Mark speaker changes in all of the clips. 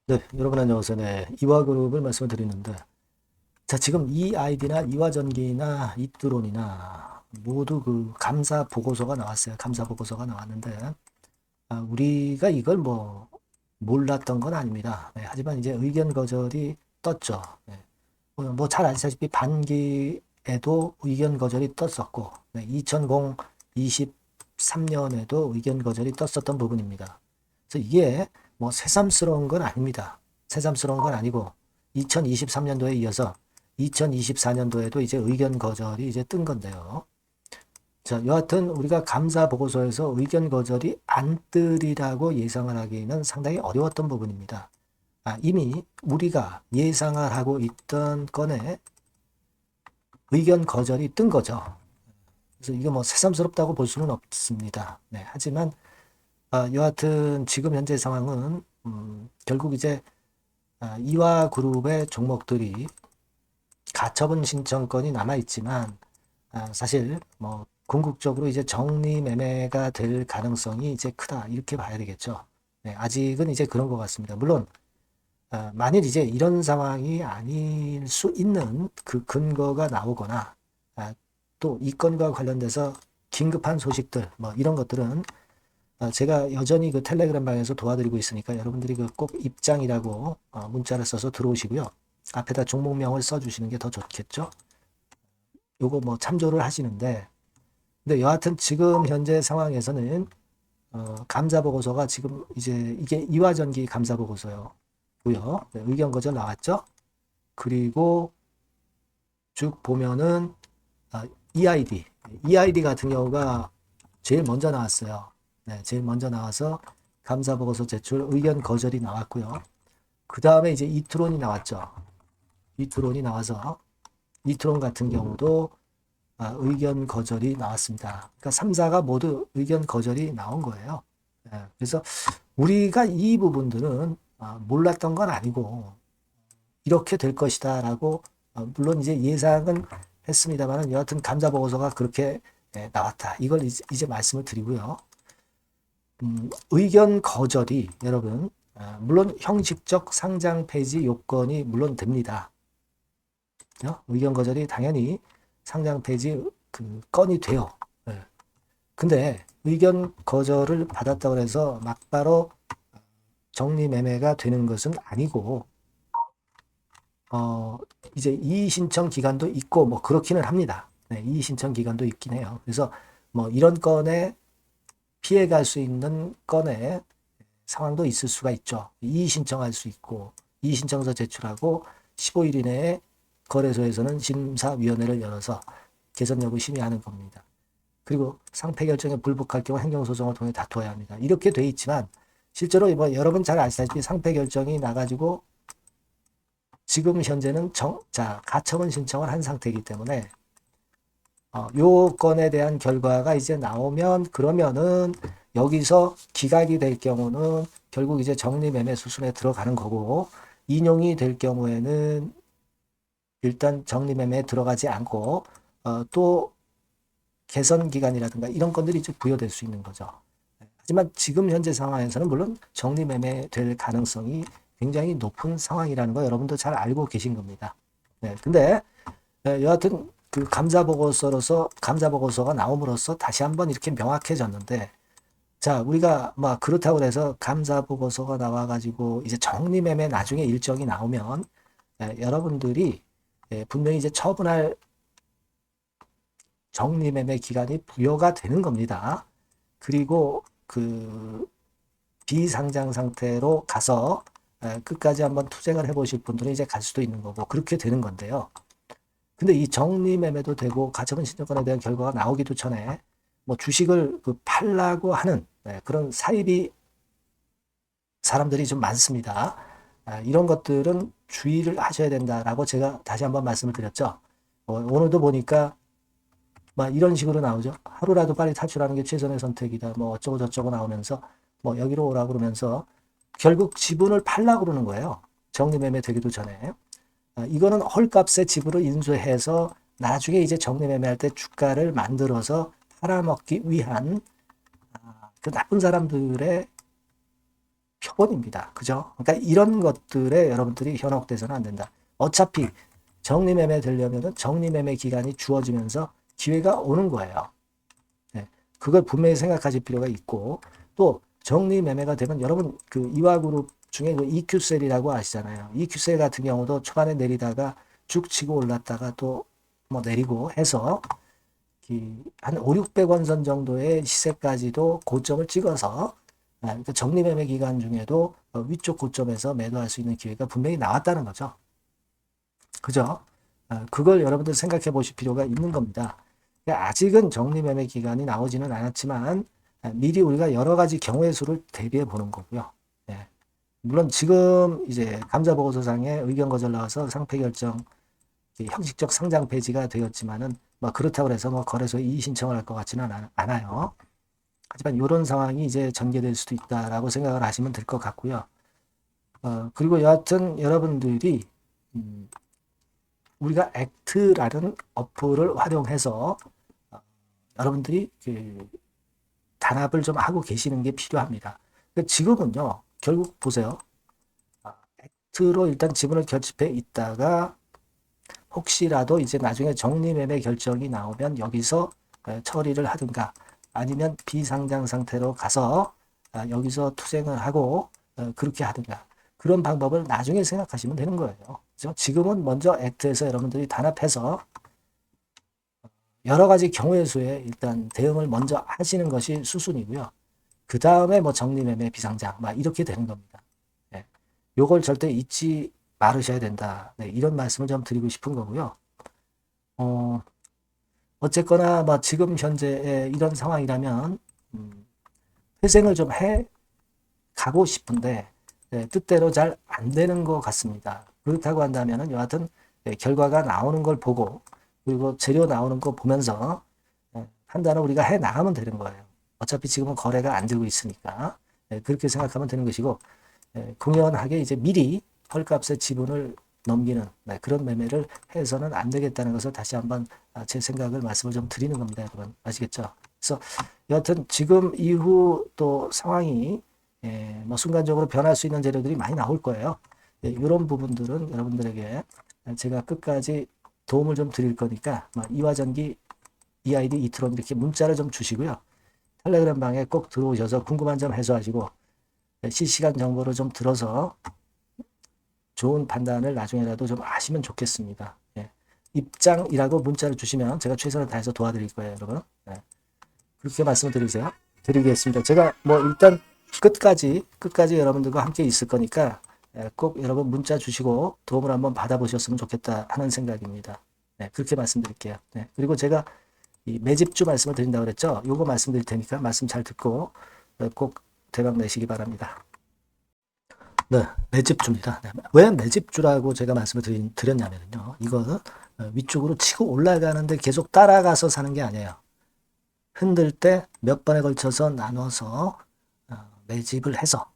Speaker 1: 네, 여러분 안녕하세요. 네, 이화그룹을 말씀을 드리는데, 자, 지금 이 아이디나 이화전기나 이뚜론이나 모두 그 감사 보고서가 나왔어요. 감사 보고서가 나왔는데, 우리가 이걸 뭐 몰랐던 건 아닙니다. 네, 하지만 이제 의견 거절이 떴죠. 네, 뭐 잘 아시다시피 반기에도 의견 거절이 떴었고, 네, 2023년에도 의견 거절이 떴었던 부분입니다. 그래서 이게 뭐 새삼스러운 건 아닙니다. 새삼스러운 건 아니고 2023년도에 이어서 2024년도에도 이제 의견 거절이 이제 뜬 건데요. 자, 여하튼 우리가 감사 보고서에서 의견 거절이 안 뜨리라고 예상을 하기는 상당히 어려웠던 부분입니다. 이미 우리가 예상을 하고 있던 건에 의견 거절이 뜬 거죠. 그래서 이게 뭐 새삼스럽다고 볼 수는 없습니다. 네, 하지만 여하튼 지금 현재 상황은 결국 이제 이화그룹의 종목들이 가처분 신청권이 남아 있지만 사실 뭐 궁극적으로 이제 정리 매매가 될 가능성이 이제 크다 이렇게 봐야 되겠죠. 네, 아직은 이제 그런 것 같습니다. 물론 만일 이제 이런 상황이 아닐 수 있는 그 근거가 나오거나 또 이 건과 관련돼서 긴급한 소식들 뭐 이런 것들은 제가 여전히 그 텔레그램 방에서 도와드리고 있으니까 여러분들이 그 꼭 입장이라고 문자를 써서 들어오시고요. 앞에다 종목명을 써주시는 게 더 좋겠죠. 요거 뭐 참조를 하시는데, 근데 여하튼 지금 현재 상황에서는 감사 보고서가 지금 이제 이게 이화전기 감사 보고서요. 고요. 네, 의견 거절 나왔죠. 그리고 쭉 보면은 EID 같은 경우가 제일 먼저 나왔어요. 네, 제일 먼저 나와서 감사 보고서 제출 의견 거절이 나왔고요. 그 다음에 이제 이트론이 나왔죠. 이트론이 나와서 이트론 같은 경우도 의견 거절이 나왔습니다. 그러니까 3사가 모두 의견 거절이 나온 거예요. 네, 그래서 우리가 이 부분들은 몰랐던 건 아니고 이렇게 될 것이다라고 물론 이제 예상은 했습니다만은 여하튼 감사 보고서가 그렇게 나왔다. 이걸 이제 말씀을 드리고요. 의견 거절이 여러분 물론 형식적 상장 폐지 요건이 물론 됩니다. 의견 거절이 당연히 상장 폐지 그 건이 돼요. 네. 근데 의견 거절을 받았다고 해서 막바로 정리 매매가 되는 것은 아니고 이제 이의 신청 기간도 있고 뭐 그렇기는 합니다. 네, 이의 신청 기간도 있긴 해요. 그래서 뭐 이런 건에 피해갈 수 있는 건에 상황도 있을 수가 있죠. 이의 신청할 수 있고 이의 신청서 제출하고 15일 이내에 거래소에서는 심사위원회를 열어서 개선 여부 심의하는 겁니다. 그리고 상패 결정에 불복할 경우 행정소송을 통해 다투어야 합니다. 이렇게 돼 있지만 실제로 뭐 여러분 잘 아시다시피 상패 결정이 나가지고 지금 현재는 가처분 신청을 한 상태이기 때문에 요 건에 대한 결과가 이제 나오면 그러면은 여기서 기각이 될 경우는 결국 이제 정리매매 수순에 들어가는 거고 인용이 될 경우에는 일단 정리매매에 들어가지 않고 또 개선 기간이라든가 이런 건들이 이제 부여될 수 있는 거죠. 하지만 지금 현재 상황에서는 물론 정리매매 될 가능성이 굉장히 높은 상황이라는 거 여러분도 잘 알고 계신 겁니다. 네, 근데 여하튼 그 감사 보고서가 나옴으로써 다시 한번 이렇게 명확해졌는데, 자, 우리가 막 그렇다고 해서 감사 보고서가 나와가지고 이제 정리매매 나중에 일정이 나오면 여러분들이 분명히 이제 처분할 정리매매 기간이 부여가 되는 겁니다. 그리고 그 비상장 상태로 가서 끝까지 한번 투쟁을 해보실 분들은 이제 갈 수도 있는 거고 그렇게 되는 건데요. 근데 이 정리매매도 되고 가처분 신청권에 대한 결과가 나오기도 전에 뭐 주식을 팔라고 하는 그런 사입이 사람들이 좀 많습니다. 이런 것들은 주의를 하셔야 된다라고 제가 다시 한번 말씀을 드렸죠. 오늘도 보니까 막 이런 식으로 나오죠. 하루라도 빨리 탈출하는 게 최선의 선택이다. 뭐 어쩌고 저쩌고 나오면서 뭐 여기로 오라 그러면서 결국 지분을 팔라고 그러는 거예요. 정리매매 되기도 전에. 이거는 헐값에 지분을 인수해서 나중에 이제 정리매매할 때 주가를 만들어서 팔아먹기 위한 그 나쁜 사람들의 표본입니다. 그죠? 그러니까 이런 것들에 여러분들이 현혹돼서는 안 된다. 어차피 정리매매 되려면은 정리매매 기간이 주어지면서 기회가 오는 거예요. 네. 그걸 분명히 생각하실 필요가 있고, 또 정리매매가 되면 여러분 그 이화그룹 중에 그 EQ셀이라고 아시잖아요. EQ셀 같은 경우도 초반에 내리다가 쭉 치고 올랐다가 또 뭐 내리고 해서 한 5, 600원 선 정도의 시세까지도 고점을 찍어서 그러니까 정리매매 기간 중에도 위쪽 고점에서 매도할 수 있는 기회가 분명히 나왔다는 거죠. 그죠? 그걸 여러분들 생각해 보실 필요가 있는 겁니다. 그러니까 아직은 정리매매 기간이 나오지는 않았지만 미리 우리가 여러 가지 경우의 수를 대비해 보는 거고요. 예. 물론 지금 이제 감자보고서상에 의견 거절 나와서 상패 결정 형식적 상장 폐지가 되었지만은 뭐 그렇다고 해서 뭐 거래소에 이의 신청을 할 것 같지는 않아요. 하지만 이런 상황이 이제 전개될 수도 있다라고 생각을 하시면 될 것 같고요. 그리고 여하튼 여러분들이 우리가 액트라는 어플을 활용해서 여러분들이 그 단합을 좀 하고 계시는 게 필요합니다. 지금은요, 결국 보세요. 액트로 일단 지분을 결집해 있다가 혹시라도 이제 나중에 정리매매 결정이 나오면 여기서 처리를 하든가 아니면 비상장 상태로 가서 여기서 투쟁을 하고 그렇게 하든가 그런 방법을 나중에 생각하시면 되는 거예요. 그렇죠? 지금은 먼저 액트에서 여러분들이 단합해서 여러 가지 경우의 수에 일단 대응을 먼저 하시는 것이 수순이고요. 그 다음에 뭐 정리매매 비상장 막 이렇게 되는 겁니다. 네. 요걸 절대 잊지 말으셔야 된다. 네, 이런 말씀을 좀 드리고 싶은 거고요. 어쨌거나 뭐 지금 현재 이런 상황이라면 회생을 좀 해 가고 싶은데 뜻대로 잘 안 되는 것 같습니다. 그렇다고 한다면은 여하튼 결과가 나오는 걸 보고 그리고 재료 나오는 거 보면서 판단을 우리가 해 나가면 되는 거예요. 어차피 지금은 거래가 안 되고 있으니까 그렇게 생각하면 되는 것이고 공연하게 이제 미리 헐값의 지분을 넘기는 그런 매매를 해서는 안 되겠다는 것을 다시 한번 제 생각을 말씀을 좀 드리는 겁니다. 여러분 아시겠죠? 그래서 여하튼 지금 이후 또 상황이 뭐 순간적으로 변할 수 있는 재료들이 많이 나올 거예요. 이런 부분들은 여러분들에게 제가 끝까지 도움을 좀 드릴 거니까 이화전기 EID 이트론 이렇게 문자를 좀 주시고요. 텔레그램 방에 꼭 들어오셔서 궁금한 점 해소하시고 실시간 정보를 좀 들어서 좋은 판단을 나중에라도 좀 하시면 좋겠습니다. 예. 입장이라고 문자를 주시면 제가 최선을 다해서 도와드릴 거예요, 여러분. 예. 그렇게 말씀을 드리겠습니다. 제가 뭐 일단 끝까지 여러분들과 함께 있을 거니까 꼭 여러분 문자 주시고 도움을 한번 받아보셨으면 좋겠다 하는 생각입니다. 네, 그렇게 말씀드릴게요. 네, 그리고 제가 이 매집주 말씀을 드린다고 그랬죠. 요거 말씀드릴 테니까 말씀 잘 듣고 꼭 대박 내시기 바랍니다. 네, 매집주입니다. 네, 왜 매집주라고 제가 말씀을 드렸냐면요. 이거는 위쪽으로 치고 올라가는데 계속 따라가서 사는 게 아니에요. 흔들 때 몇 번에 걸쳐서 나눠서 매집을 해서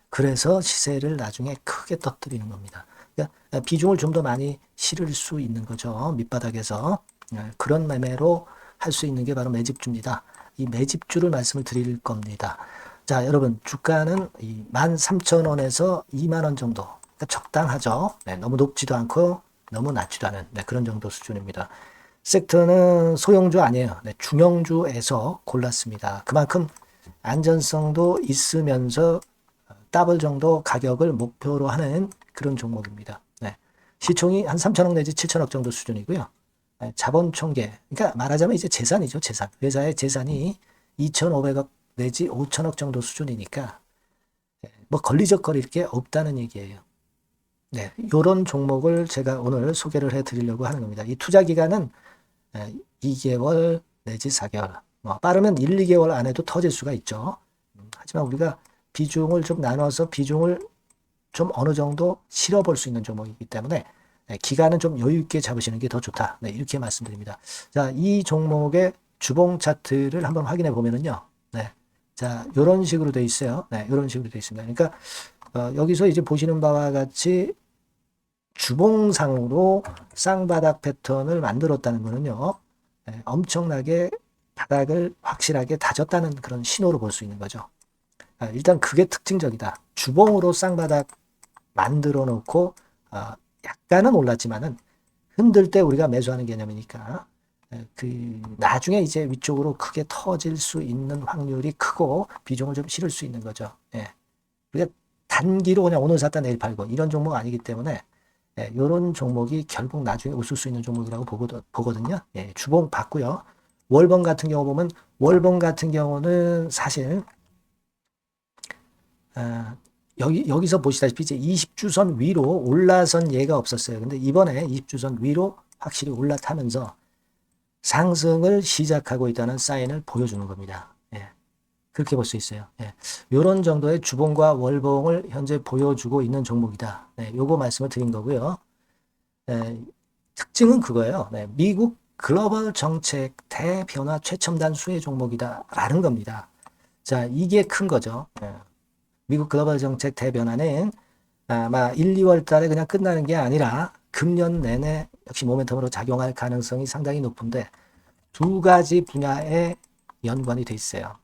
Speaker 1: 그래서 시세를 나중에 크게 터뜨리는 겁니다. 그러니까 비중을 좀 더 많이 실을 수 있는 거죠. 밑바닥에서 그런 매매로 할 수 있는 게 바로 매집주입니다. 이 매집주를 말씀을 드릴 겁니다. 자, 여러분 주가는 13,000원에서 2만원 정도 그러니까 적당하죠. 너무 높지도 않고 너무 낮지도 않은 그런 정도 수준입니다. 섹터는 소형주 아니에요. 중형주에서 골랐습니다. 그만큼 안전성도 있으면서 더블 정도 가격을 목표로 하는 그런 종목입니다. 시총이 한 3천억 내지 7천억 정도 수준이고요. 자본 총계, 그러니까 말하자면 이제 재산이죠, 재산. 회사의 재산이 2,500억 내지 5천억 정도 수준이니까 뭐 걸리적거릴 게 없다는 얘기예요. 네, 이런 종목을 제가 오늘 소개를 해드리려고 하는 겁니다. 이 투자 기간은 2개월 내지 4개월, 뭐 빠르면 1, 2개월 안에도 터질 수가 있죠. 하지만 우리가 비중을 좀 나눠서 비중을 좀 어느 정도 실어볼 수 있는 종목이기 때문에 기간은 좀 여유 있게 잡으시는 게 더 좋다. 이렇게 말씀드립니다. 자, 이 종목의 주봉 차트를 한번 확인해 보면은요. 자, 이런 식으로 돼 있어요. 이런 식으로 돼 있습니다. 그러니까 여기서 이제 보시는 바와 같이 주봉상으로 쌍바닥 패턴을 만들었다는 거는요. 엄청나게 바닥을 확실하게 다졌다는 그런 신호로 볼 수 있는 거죠. 일단 그게 특징적이다. 주봉으로 쌍바닥 만들어 놓고 약간은 올랐지만은 흔들 때 우리가 매수하는 개념이니까 그 나중에 이제 위쪽으로 크게 터질 수 있는 확률이 크고 비중을 좀 실을 수 있는 거죠. 예. 우리가 단기로 그냥 오늘 샀다 내일 팔고 이런 종목 아니기 때문에 이런 종목이 결국 나중에 웃을 수 있는 종목이라고 보거든요. 예, 주봉 봤고요. 월봉 같은 경우 보면 월봉 같은 경우는 사실 여기서 보시다시피 이제 20주선 위로 올라선 예가 없었어요. 근데 이번에 20주선 위로 확실히 올라타면서 상승을 시작하고 있다는 사인을 보여주는 겁니다. 예, 그렇게 볼 수 있어요. 예, 이런 정도의 주봉과 월봉을 현재 보여주고 있는 종목이다. 네, 요거 말씀을 드린 거고요. 특징은 그거예요. 네, 미국 글로벌 정책 대변화 최첨단 수혜 종목이다라는 겁니다. 자, 이게 큰 거죠. 미국 글로벌 정책 대변화는 아마 1, 2월 달에 그냥 끝나는 게 아니라 금년 내내 역시 모멘텀으로 작용할 가능성이 상당히 높은데 두 가지 분야에 연관이 돼 있어요.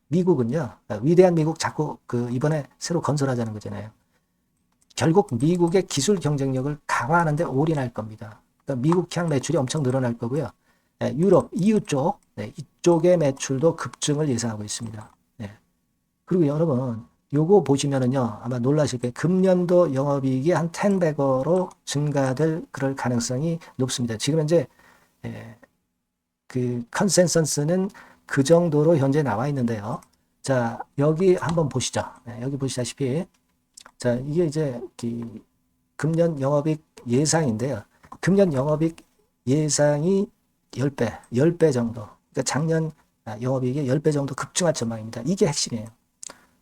Speaker 1: 미국은요, 위대한 미국 자꾸 이번에 새로 건설하자는 거잖아요. 결국 미국의 기술 경쟁력을 강화하는데 올인할 겁니다. 그러니까 미국향 매출이 엄청 늘어날 거고요. 유럽, EU 쪽, 이쪽의 매출도 급증을 예상하고 있습니다. 그리고 여러분, 요거 보시면은요, 아마 놀라실 거예요. 금년도 영업이익이 한 10배로 증가될 그럴 가능성이 높습니다. 지금 현재, 그 컨센서스는 그 정도로 현재 나와 있는데요. 자, 여기 한번 보시죠. 여기 보시다시피, 자, 이게 이제 금년 영업이익 예상인데요. 금년 영업이익 예상이 10배 정도. 그러니까 작년 영업이익이 10배 정도 급증할 전망입니다. 이게 핵심이에요.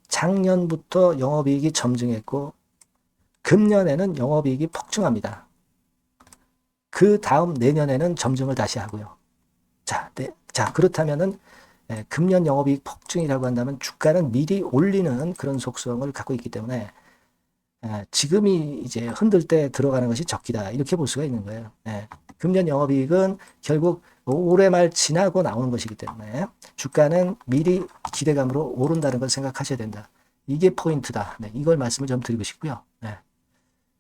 Speaker 1: 작년부터 영업이익이 점증했고 금년에는 영업이익이 폭증합니다. 그 다음 내년에는 점증을 다시 하고요. 자, 그렇다면은 금년 영업이익 폭증이라고 한다면 주가는 미리 올리는 그런 속성을 갖고 있기 때문에 지금이 이제 흔들 때 들어가는 것이 적기다 이렇게 볼 수가 있는 거예요. 금년 영업이익은 결국 올해 말 지나고 나오는 것이기 때문에 주가는 미리 기대감으로 오른다는 걸 생각하셔야 된다. 이게 포인트다. 이걸 말씀을 좀 드리고 싶고요.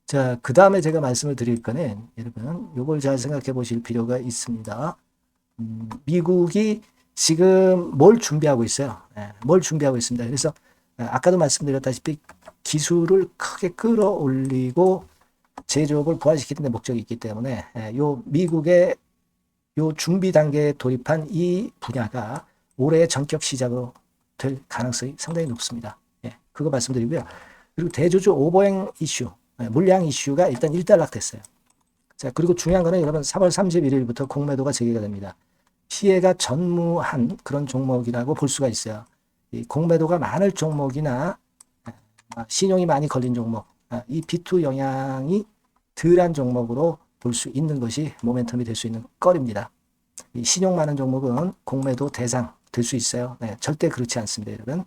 Speaker 1: 자, 그 다음에 제가 말씀을 드릴 거는 여러분 이걸 잘 생각해 보실 필요가 있습니다. 미국이 지금 뭘 준비하고 있어요. 뭘 준비하고 있습니다. 그래서 아까도 말씀드렸다시피 기술을 크게 끌어올리고 제조업을 부활시키는 데 목적이 있기 때문에 요 미국의 요 준비 단계에 돌입한 이 분야가 올해의 전격 시작으로 될 가능성이 상당히 높습니다. 그거 말씀드리고요. 그리고 대주주 오버행 이슈, 물량 이슈가 일단 일단락됐어요. 자, 그리고 중요한 거는 여러분 3월 31일부터 공매도가 재개가 됩니다. 피해가 전무한 그런 종목이라고 볼 수가 있어요. 이 공매도가 많을 종목이나 신용이 많이 걸린 종목, 이 B2 영향이 덜한 종목으로 볼 수 있는 것이 모멘텀이 될 수 있는 거리입니다. 이 신용 많은 종목은 공매도 대상 될 수 있어요. 절대 그렇지 않습니다, 여러분.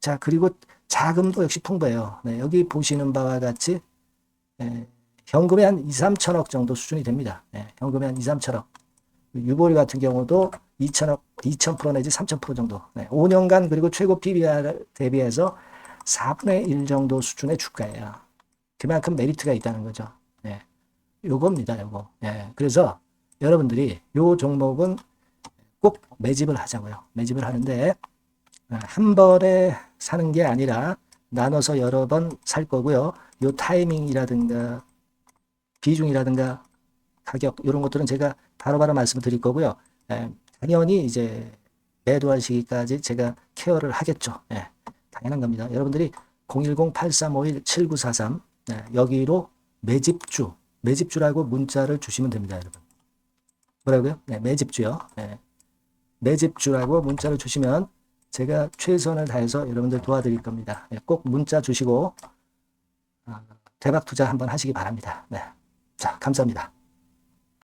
Speaker 1: 자, 그리고 자금도 역시 풍부해요. 여기 보시는 바와 같이 현금이 한 2, 3천억 정도 수준이 됩니다. 현금이 한 2, 3천억. 유보리 같은 경우도 2천억, 2,000% 내지 3,000% 정도. 5년간 그리고 최고 PBR 대비해서 4분의 1 정도 수준의 주가예요. 그만큼 메리트가 있다는 거죠. 요겁니다, 요거. 그래서 여러분들이 요 종목은 꼭 매집을 하자고요. 매집을 하는데 한 번에 사는 게 아니라 나눠서 여러 번 살 거고요. 요 타이밍이라든가 비중이라든가 가격 이런 것들은 제가 바로바로 말씀을 드릴 거고요. 당연히 이제 매도할 시기까지 제가 케어를 하겠죠. 당연한 겁니다. 여러분들이 010-8351-7943 여기로 매집주라고 문자를 주시면 됩니다, 여러분. 뭐라고요? 매집주요. 매집주라고 문자를 주시면 제가 최선을 다해서 여러분들 도와드릴 겁니다. 꼭 문자 주시고 대박 투자 한번 하시기 바랍니다. 자, 감사합니다.